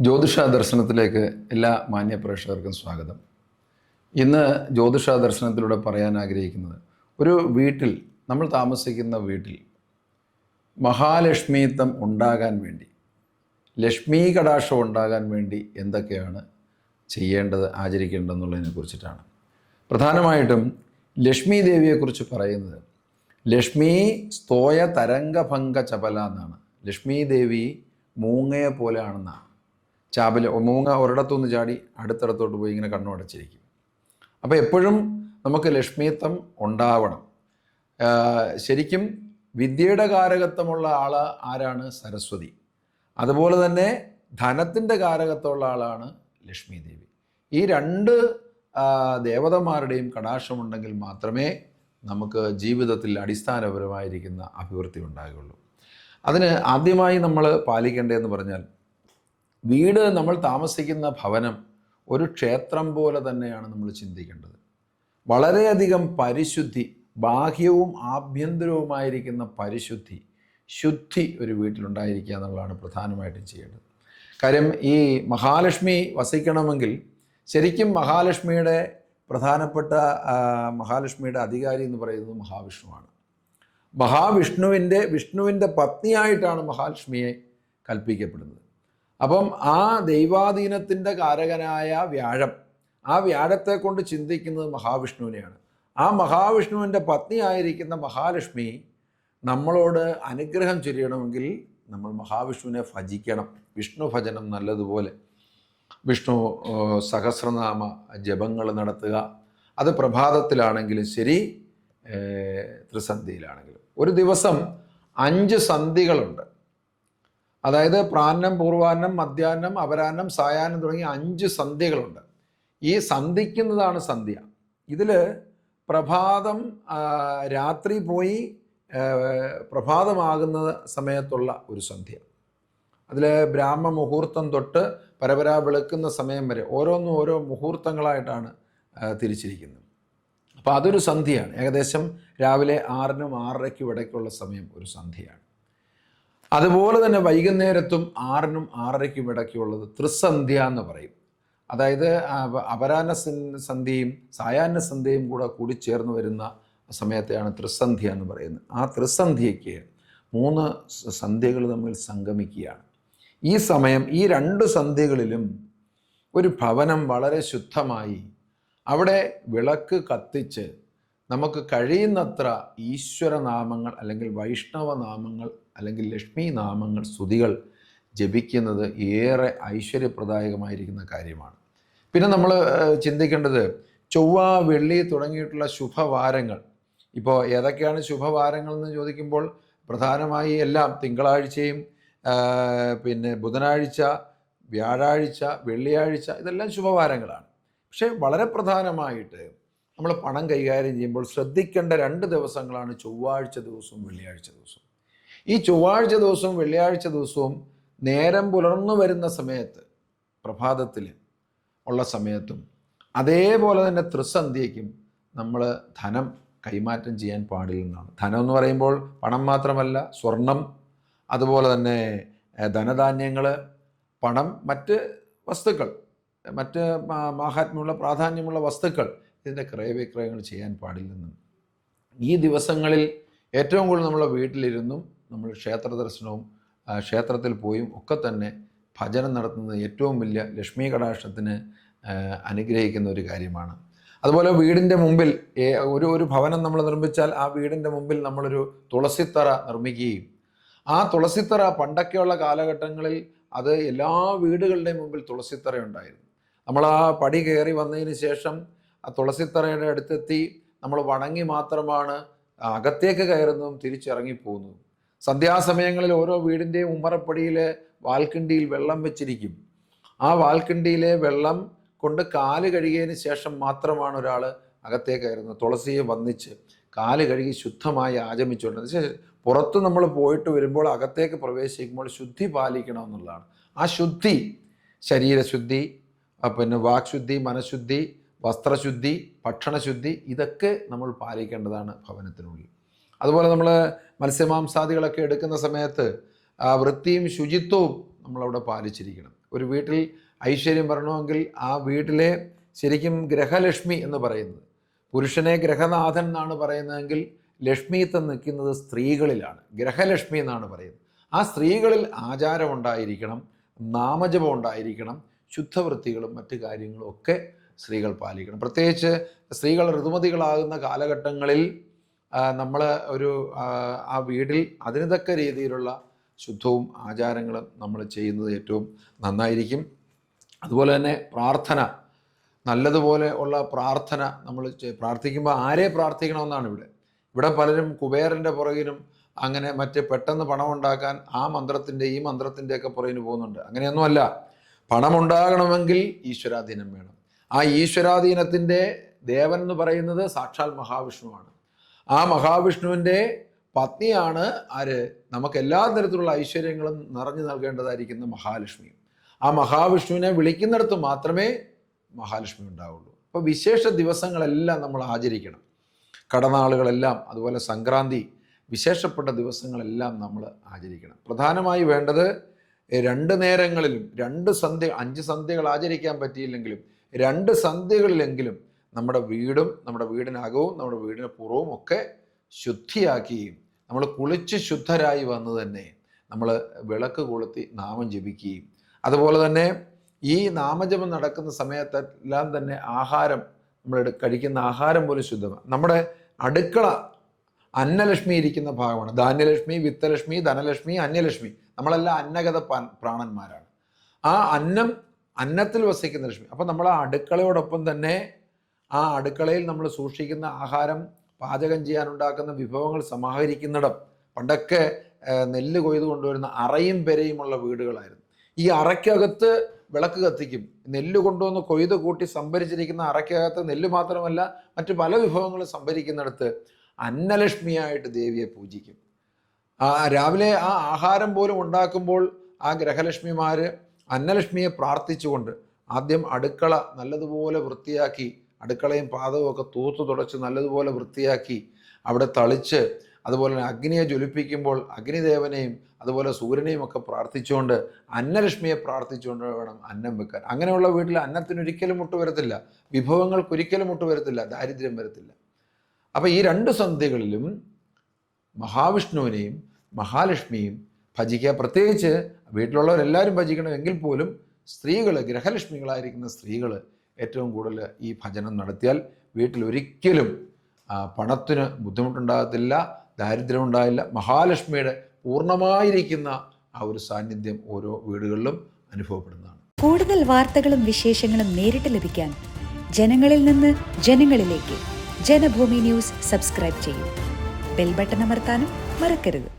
ജ്യോതിഷ ദർശനത്തിലേക്ക് എല്ലാ മാന്യ പ്രേക്ഷകർക്കും സ്വാഗതം. ഇന്ന് ജ്യോതിഷ ദർശനത്തിലൂടെ പറയാൻ ആഗ്രഹിക്കുന്നത്, ഒരു വീട്ടിൽ, നമ്മൾ താമസിക്കുന്ന വീട്ടിൽ മഹാലക്ഷ്മിത്വം ഉണ്ടാകാൻ വേണ്ടി, ലക്ഷ്മി കടാക്ഷം ഉണ്ടാകാൻ വേണ്ടി എന്തൊക്കെയാണ് ചെയ്യേണ്ടത്, ആചരിക്കേണ്ടതെന്നുള്ളതിനെ കുറിച്ചിട്ടാണ്. പ്രധാനമായിട്ടും ലക്ഷ്മി ദേവിയെക്കുറിച്ച് പറയുന്നത് ലക്ഷ്മി സ്തോയ തരംഗഭംഗ ചപല എന്നാണ്. ലക്ഷ്മി ദേവി മൂങ്ങയെ പോലെയാണെന്നാണ്. ചാപല മൂങ്ങ ഒരിടത്തുനിന്ന് ചാടി അടുത്തിടത്തോട്ട് പോയി ഇങ്ങനെ കണ്ണുടച്ചിരിക്കും. അപ്പോൾ എപ്പോഴും നമുക്ക് ലക്ഷ്മിത്വം ഉണ്ടാവണം. ശരിക്കും വിദ്യയുടെ കാരകത്വമുള്ള ആൾ ആരാണ്? സരസ്വതി. അതുപോലെ തന്നെ ധനത്തിൻ്റെ കാരകത്വമുള്ള ആളാണ് ലക്ഷ്മി ദേവി. ഈ രണ്ട് ദേവതമാരുടെയും കടാക്ഷമുണ്ടെങ്കിൽ മാത്രമേ നമുക്ക് ജീവിതത്തിൽ അടിസ്ഥാനപരമായിരിക്കുന്ന അഭിവൃദ്ധി ഉണ്ടാകുകയുള്ളൂ. അതിന് ആദ്യമായി നമ്മൾ പാലിക്കേണ്ടതെന്ന് പറഞ്ഞാൽ, വീട്, നമ്മൾ താമസിക്കുന്ന ഭവനം ഒരു ക്ഷേത്രം പോലെ തന്നെയാണ് നമ്മൾ ചിന്തിക്കേണ്ടത്. വളരെയധികം പരിശുദ്ധി, ബാഹ്യവും ആഭ്യന്തരവുമായിരിക്കുന്ന പരിശുദ്ധി, ശുദ്ധി ഒരു വീട്ടിലുണ്ടായിരിക്കുക എന്നുള്ളതാണ് പ്രധാനമായിട്ടും ചെയ്യേണ്ടത്. കാര്യം ഈ മഹാലക്ഷ്മി വസിക്കണമെങ്കിൽ ശരിക്കും മഹാലക്ഷ്മിയുടെ മഹാലക്ഷ്മിയുടെ അധികാരി എന്ന് പറയുന്നത് മഹാവിഷ്ണുവാണ്. വിഷ്ണുവിൻ്റെ പത്നിയായിട്ടാണ് മഹാലക്ഷ്മിയെ കൽപ്പിക്കപ്പെടുന്നത്. അപ്പം ആ ദൈവാധീനത്തിൻ്റെ കാരകനായ വ്യാഴം, ആ വ്യാഴത്തെ കൊണ്ട് ചിന്തിക്കുന്നത് മഹാവിഷ്ണുവിനെയാണ്. ആ മഹാവിഷ്ണുവിൻ്റെ പത്നിയായിരിക്കുന്ന മഹാലക്ഷ്മി നമ്മളോട് അനുഗ്രഹം ചൊരിയണമെങ്കിൽ നമ്മൾ മഹാവിഷ്ണുവിനെ ഭജിക്കണം. വിഷ്ണു ഭജനം നല്ലതുപോലെ, വിഷ്ണു സഹസ്രനാമ ജപങ്ങൾ നടത്തുക. അത് പ്രഭാതത്തിലാണെങ്കിലും ശരി, ത്രിസന്ധിയിലാണെങ്കിലും. ഒരു ദിവസം 5 സന്ധികളുണ്ട്. അതായത് പ്രാന്നം, പൂർവാന്നം, മധ്യാഹ്നം, അപരാഹ്നം, സായാഹ്നം തുടങ്ങിയ 5 സന്ധ്യകളുണ്ട്. ഈ സന്ധിക്കുന്നതാണ് സന്ധ്യ. ഇതിൽ പ്രഭാതം, രാത്രി പോയി പ്രഭാതമാകുന്ന സമയത്തുള്ള ഒരു സന്ധ്യ, അതിൽ ബ്രാഹ്മ മുഹൂർത്തം തൊട്ട് പരപരാ വെളുക്കുന്ന സമയം വരെ ഓരോന്നും ഓരോ മുഹൂർത്തങ്ങളായിട്ടാണ് തിരിച്ചിരിക്കുന്നത്. അപ്പോൾ അതൊരു സന്ധ്യയാണ്. ഏകദേശം രാവിലെ 6-നും 6:30-ക്കും ഇടയ്ക്കുള്ള സമയം ഒരു സന്ധ്യയാണ്. അതുപോലെ തന്നെ വൈകുന്നേരത്തും 6-നും 6:30-ക്കും ഇടയ്ക്കുള്ളത് ത്രിസന്ധ്യ എന്ന് പറയും. അതായത് അപരാഹ്ന സന്ധ്യയും സായാഹ്ന സന്ധ്യയും കൂടി ചേർന്ന് വരുന്ന സമയത്തെയാണ് ത്രിസന്ധ്യ എന്ന് പറയുന്നത്. ആ ത്രിസന്ധ്യയ്ക്ക് 3 സന്ധ്യകൾ തമ്മിൽ സംഗമിക്കുകയാണ്. ഈ സമയം, ഈ 2 സന്ധ്യകളിലും ഒരു ഭവനം വളരെ ശുദ്ധമായി അവിടെ വിളക്ക് കത്തിച്ച് നമുക്ക് കഴിയുന്നത്ര ഈശ്വരനാമങ്ങൾ അല്ലെങ്കിൽ വൈഷ്ണവനാമങ്ങൾ അല്ലെങ്കിൽ ലക്ഷ്മി നാമങ്ങൾ, സ്തുതികൾ ജപിക്കുന്നത് ഏറെ ഐശ്വര്യപ്രദായകമായിരിക്കുന്ന കാര്യമാണ്. പിന്നെ നമ്മൾ ചിന്തിക്കേണ്ടത്, ചൊവ്വ, വെള്ളി തുടങ്ങിയിട്ടുള്ള ശുഭവാരങ്ങൾ. ഇപ്പോൾ ഏതൊക്കെയാണ് ശുഭവാരങ്ങൾ എന്ന് ചോദിക്കുമ്പോൾ പ്രധാനമായി എല്ലാം തിങ്കളാഴ്ചയും പിന്നെ ബുധനാഴ്ച, വ്യാഴാഴ്ച, വെള്ളിയാഴ്ച, ഇതെല്ലാം ശുഭവാരങ്ങളാണ്. പക്ഷേ വളരെ പ്രധാനമായിട്ട് നമ്മൾ പണം കൈകാര്യം ചെയ്യുമ്പോൾ ശ്രദ്ധിക്കേണ്ട 2 ദിവസങ്ങളാണ് ചൊവ്വാഴ്ച ദിവസവും വെള്ളിയാഴ്ച ദിവസവും. ഈ ചൊവ്വാഴ്ച ദിവസവും വെള്ളിയാഴ്ച ദിവസവും നേരം പുലർന്നു വരുന്ന സമയത്ത്, പ്രഭാതത്തിൽ ഉള്ള സമയത്തും, അതേപോലെ തന്നെ ത്രിസന്ധ്യയ്ക്കും നമ്മൾ ധനം കൈമാറ്റം ചെയ്യാൻ പാടില്ലെന്നാണ്. ധനം എന്ന് പറയുമ്പോൾ പണം മാത്രമല്ല, സ്വർണം, അതുപോലെ തന്നെ ധനധാന്യങ്ങൾ, പണം, മറ്റ് വസ്തുക്കൾ, മറ്റ് മാഹാത്മ്യമുള്ള പ്രാധാന്യമുള്ള വസ്തുക്കൾ, ഇതിൻ്റെ ക്രയവിക്രയങ്ങൾ ചെയ്യാൻ പാടില്ലെന്നും. ഈ ദിവസങ്ങളിൽ ഏറ്റവും കൂടുതൽ നമ്മളെ വീട്ടിലിരുന്നും നമ്മൾ ക്ഷേത്ര ദർശനവും ക്ഷേത്രത്തിൽ പോയും ഒക്കെ തന്നെ ഭജനം നടത്തുന്നത് ഏറ്റവും വലിയ ലക്ഷ്മി കടാക്ഷത്തിന് അനുഗ്രഹിക്കുന്ന ഒരു കാര്യമാണ്. അതുപോലെ വീടിൻ്റെ മുമ്പിൽ ഒരു ഭവനം നമ്മൾ നിർമ്മിച്ചാൽ ആ വീടിൻ്റെ മുമ്പിൽ നമ്മളൊരു തുളസിത്തറ നിർമ്മിക്കുകയും, ആ തുളസിത്തറ പണ്ടൊക്കെയുള്ള കാലഘട്ടങ്ങളിൽ അത് എല്ലാ വീടുകളുടെയും മുമ്പിൽ തുളസിത്തറ ഉണ്ടായിരുന്നു. നമ്മൾ ആ പടി കയറി വന്നതിന് ശേഷം ആ തുളസിത്തറയുടെ അടുത്തെത്തി നമ്മൾ വണങ്ങി മാത്രമാണ് അകത്തേക്ക് കയറുന്നതും തിരിച്ചിറങ്ങിപ്പോകുന്നതും. സന്ധ്യാസമയങ്ങളിൽ ഓരോ വീടിൻ്റെയും ഉമ്മറപ്പടിയിൽ വാൽക്കിണ്ടിയിൽ വെള്ളം വെച്ചിരിക്കും. ആ വാൽക്കിണ്ടിയിലെ വെള്ളം കൊണ്ട് കാല് കഴുകിയതിന് ശേഷം മാത്രമാണ് ഒരാൾ അകത്തേക്ക് കയറുന്നത്. തുളസിയെ വന്നിച്ച് കാല് കഴുകി ശുദ്ധമായി ആചമിച്ചുകൊണ്ട് പുറത്ത് നമ്മൾ പോയിട്ട് വരുമ്പോൾ അകത്തേക്ക് പ്രവേശിക്കുമ്പോൾ ശുദ്ധി പാലിക്കണം എന്നുള്ളതാണ്. ആ ശുദ്ധി, ശരീരശുദ്ധി, പിന്നെ വാക്ശുദ്ധി, മനഃശുദ്ധി, വസ്ത്രശുദ്ധി, ഭക്ഷണശുദ്ധി, ഇതൊക്കെ നമ്മൾ പാലിക്കേണ്ടതാണ് ഭവനത്തിനുള്ളിൽ. അതുപോലെ നമ്മൾ മത്സ്യമാംസാദികളൊക്കെ എടുക്കുന്ന സമയത്ത് വൃത്തിയും ശുചിത്വവും നമ്മളവിടെ പാലിച്ചിരിക്കണം. ഒരു വീട്ടിൽ ഐശ്വര്യം വരണമെങ്കിൽ ആ വീട്ടിലെ ശരിക്കും ഗ്രഹലക്ഷ്മി എന്ന് പറയുന്നത്, പുരുഷനെ ഗ്രഹനാഥൻ എന്നാണ് പറയുന്നതെങ്കിൽ ലക്ഷ്മിത്വം നിൽക്കുന്നത് സ്ത്രീകളിലാണ്, ഗ്രഹലക്ഷ്മി എന്നാണ് പറയുന്നത്. ആ സ്ത്രീകളിൽ ആചാരമുണ്ടായിരിക്കണം, നാമജപം ഉണ്ടായിരിക്കണം, ശുദ്ധവൃത്തികളും മറ്റു കാര്യങ്ങളും ഒക്കെ സ്ത്രീകൾ പാലിക്കണം. പ്രത്യേകിച്ച് സ്ത്രീകൾ ഋതുമതികളാകുന്ന കാലഘട്ടങ്ങളിൽ നമ്മൾ ആ വീട്ടിൽ അതിന് തക്ക രീതിയിലുള്ള ശുദ്ധവും ആചാരങ്ങളും നമ്മൾ ചെയ്യുന്നത് ഏറ്റവും നന്നായിരിക്കും. അതുപോലെ തന്നെ പ്രാർത്ഥന, നല്ലതുപോലെ ഉള്ള പ്രാർത്ഥന നമ്മൾ പ്രാർത്ഥിക്കുമ്പോൾ ആരെ പ്രാർത്ഥിക്കണമെന്നാണ് ഇവിടെ പലരും കുബേരൻ്റെ പുറകിനും അങ്ങനെ മറ്റ് പെട്ടെന്ന് പണം ഉണ്ടാക്കാൻ ആ മന്ത്രത്തിൻ്റെ ഈ മന്ത്രത്തിൻ്റെയൊക്കെ പുറകിന് പോകുന്നുണ്ട്. അങ്ങനെയൊന്നുമല്ല. പണമുണ്ടാകണമെങ്കിൽ ഈശ്വരാധീനം വേണം. ആ ഈശ്വരാധീനത്തിൻ്റെ ദേവൻ എന്ന് പറയുന്നത് സാക്ഷാൽ മഹാവിഷ്ണുവാണ്. ആ മഹാവിഷ്ണുവിൻ്റെ പത്നിയാണ് ആര്? നമുക്ക് എല്ലാ തരത്തിലുള്ള ഐശ്വര്യങ്ങളും നിറഞ്ഞു നൽകേണ്ടതായിരിക്കുന്ന മഹാലക്ഷ്മി. ആ മഹാവിഷ്ണുവിനെ വിളിക്കുന്നിടത്ത് മാത്രമേ മഹാലക്ഷ്മി ഉണ്ടാവുള്ളൂ. അപ്പോൾ വിശേഷ ദിവസങ്ങളെല്ലാം നമ്മൾ ആചരിക്കണം. കടനാളുകളെല്ലാം, അതുപോലെ സംക്രാന്തി, വിശേഷപ്പെട്ട ദിവസങ്ങളെല്ലാം നമ്മൾ ആചരിക്കണം. പ്രധാനമായി വേണ്ടത് 2 നേരങ്ങളിലും 2 സന്ധ്യ, 5 സന്ധ്യകൾ ആചരിക്കാൻ പറ്റിയില്ലെങ്കിലും 2 സന്ധ്യകളിലെങ്കിലും നമ്മുടെ വീടും നമ്മുടെ വീടിനകവും നമ്മുടെ വീടിന് പുറവും ഒക്കെ ശുദ്ധിയാക്കുകയും നമ്മൾ കുളിച്ച് ശുദ്ധരായി വന്ന് തന്നെ നമ്മൾ വിളക്ക് കൊളുത്തി നാമം ജപിക്കുകയും, അതുപോലെ തന്നെ ഈ നാമജപം നടക്കുന്ന സമയത്തെല്ലാം തന്നെ ആഹാരം, നമ്മൾ കഴിക്കുന്ന ആഹാരം പോലും ശുദ്ധമാണ്. നമ്മുടെ അടുക്കള അന്നലക്ഷ്മി ഇരിക്കുന്ന ഭാഗമാണ്. ധാന്യലക്ഷ്മി, വിത്തലക്ഷ്മി, ധനലക്ഷ്മി, അന്യലക്ഷ്മി, നമ്മളെല്ലാം അന്നഗത പ്രാണന്മാരാണ്. ആ അന്നത്തിൽ വസിക്കുന്ന ലക്ഷ്മി. അപ്പം നമ്മൾ ആ അടുക്കളയോടൊപ്പം തന്നെ ആ അടുക്കളയിൽ നമ്മൾ സൂക്ഷിക്കുന്ന ആഹാരം, പാചകം ചെയ്യാനുണ്ടാക്കുന്ന വിഭവങ്ങൾ സമാഹരിക്കുന്നിടം, പണ്ടൊക്കെ നെല്ല് കൊയ്ത് കൊണ്ടുവരുന്ന അറയും പെരയുമുള്ള വീടുകളായിരുന്നു. ഈ അറയ്ക്കകത്ത് വിളക്ക് കത്തിക്കും. നെല്ല് കൊണ്ടുവന്ന് കൊയ്ത് കൂട്ടി സംഭരിച്ചിരിക്കുന്ന അറയ്ക്കകത്ത് നെല്ല് മാത്രമല്ല മറ്റു പല വിഭവങ്ങളും സംഭരിക്കുന്നിടത്ത് അന്നലക്ഷ്മിയായിട്ട് ദേവിയെ പൂജിക്കും. രാവിലെ ആ ആഹാരം പോലും ഉണ്ടാക്കുമ്പോൾ ആ ഗ്രഹലക്ഷ്മിമാർ അന്നലക്ഷ്മിയെ പ്രാർത്ഥിച്ചുകൊണ്ട് ആദ്യം അടുക്കള നല്ലതുപോലെ വൃത്തിയാക്കി, അടുക്കളയും പാദവും ഒക്കെ തൂത്തു തുടച്ച് നല്ലതുപോലെ വൃത്തിയാക്കി അവിടെ തളിച്ച്, അതുപോലെ തന്നെ അഗ്നിയെ ജ്വലിപ്പിക്കുമ്പോൾ അഗ്നിദേവനെയും അതുപോലെ സൂര്യനെയും ഒക്കെ പ്രാർത്ഥിച്ചുകൊണ്ട് അന്നലക്ഷ്മിയെ പ്രാർത്ഥിച്ചുകൊണ്ട് വേണം അന്നം വെക്കാൻ. അങ്ങനെയുള്ള വീട്ടിൽ അന്നത്തിനൊരിക്കലും മുട്ട് വരത്തില്ല, വിഭവങ്ങൾക്കൊരിക്കലും മുട്ട് വരത്തില്ല, ദാരിദ്ര്യം വരത്തില്ല. അപ്പോൾ ഈ 2 സന്ധ്യകളിലും മഹാവിഷ്ണുവിനെയും മഹാലക്ഷ്മിയും ഭജിക്കുക. പ്രത്യേകിച്ച് വീട്ടിലുള്ളവരെല്ലാവരും ഭജിക്കണം. എങ്കിൽ പോലും സ്ത്രീകൾ, ഗ്രഹലക്ഷ്മികളായിരിക്കുന്ന സ്ത്രീകൾ ഏറ്റവും കൂടുതൽ ഈ ഭജനം നടത്തിയാൽ വീട്ടിലൊരിക്കലും പണത്തിന് ബുദ്ധിമുട്ടുണ്ടാകത്തില്ല, ദാരിദ്ര്യം ഉണ്ടാകില്ല. മഹാലക്ഷ്മിയുടെ പൂർണ്ണമായിരിക്കുന്ന ആ ഒരു സാന്നിധ്യം ഓരോ വീടുകളിലും അനുഭവപ്പെടുന്നതാണ്. കൂടുതൽ വാർത്തകളും വിശേഷങ്ങളും നേരിട്ട് ലഭിക്കാൻ ജനങ്ങളിൽ നിന്ന് ജനങ്ങളിലേക്ക് ജനഭൂമി ന്യൂസ് സബ്സ്ക്രൈബ് ചെയ്യൂ. ബെൽ ബട്ടൺ അമർത്താനും മറക്കരുത്.